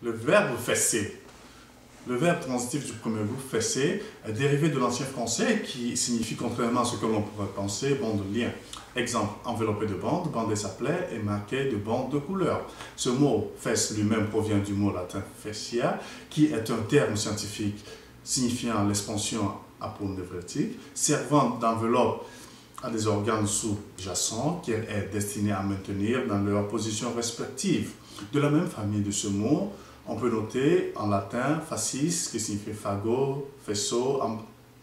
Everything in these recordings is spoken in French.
Le verbe fesser. Le verbe transitif du premier groupe, fesser, est dérivé de l'ancien français qui signifie, contrairement à ce que l'on pourrait penser, bande de lien. Exemple, enveloppé de bande, bander sa plaie et marqué de bandes de couleur. Ce mot fesse lui-même provient du mot latin fessia, qui est un terme scientifique signifiant l'expansion aponeurotique, servant d'enveloppe à des organes sous-jacents qu'elle est destinée à maintenir dans leur position respective. De la même famille de ce mot, on peut noter en latin fascis, qui signifie fagot, faisceau,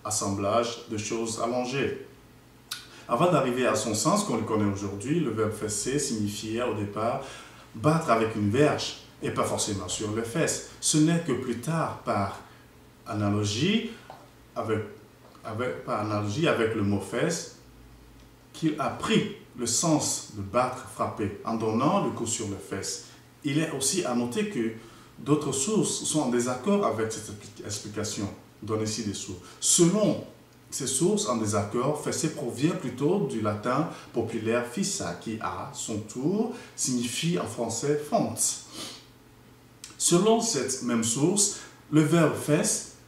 assemblage de choses allongées. Avant d'arriver à son sens qu'on le connaît aujourd'hui, le verbe fesser signifiait au départ battre avec une verge et pas forcément sur les fesses. Ce n'est que plus tard, par analogie avec le mot fesse, qu'il a pris le sens de battre, frapper, en donnant le coup sur les fesses. Il est aussi à noter que d'autres sources sont en désaccord avec cette explication donnée ci-dessous. Selon ces sources en désaccord, fesser provient plutôt du latin populaire fissa, qui à son tour signifie en français fente. Selon cette même source, le verbe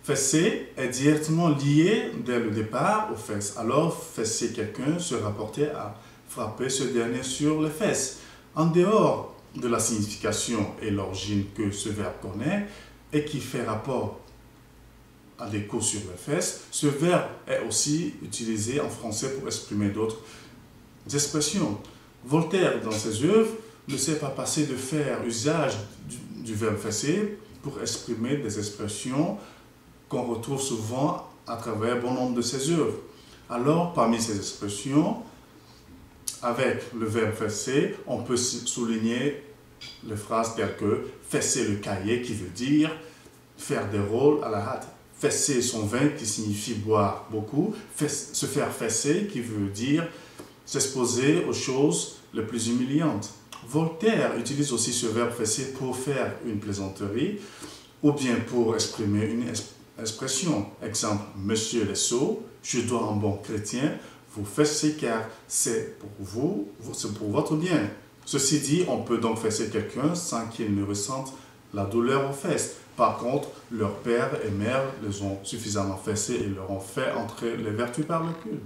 fesser est directement lié dès le départ aux fesses. Alors, fesser quelqu'un se rapportait à frapper ce dernier sur les fesses. En dehors de la signification et l'origine que ce verbe connaît et qui fait rapport à des coups sur les fesses, ce verbe est aussi utilisé en français pour exprimer d'autres expressions. Voltaire, dans ses œuvres, ne s'est pas passé de faire usage du verbe fesser pour exprimer des expressions qu'on retrouve souvent à travers bon nombre de ses œuvres. Alors, parmi ces expressions, avec le verbe fesser, on peut souligner les phrases telles que fesser le cahier, qui veut dire faire des rôles à la hâte. Fesser son vin, qui signifie boire beaucoup. Se faire fesser, qui veut dire s'exposer aux choses les plus humiliantes. Voltaire utilise aussi ce verbe fesser pour faire une plaisanterie ou bien pour exprimer une expression. Exemple, monsieur les sots, je dois un bon chrétien vous fesser car c'est pour vous, c'est pour votre bien. Ceci dit, on peut donc fesser quelqu'un sans qu'il ne ressente la douleur aux fesses. Par contre, leur père et mère les ont suffisamment fessés et leur ont fait entrer les vertus par le cul.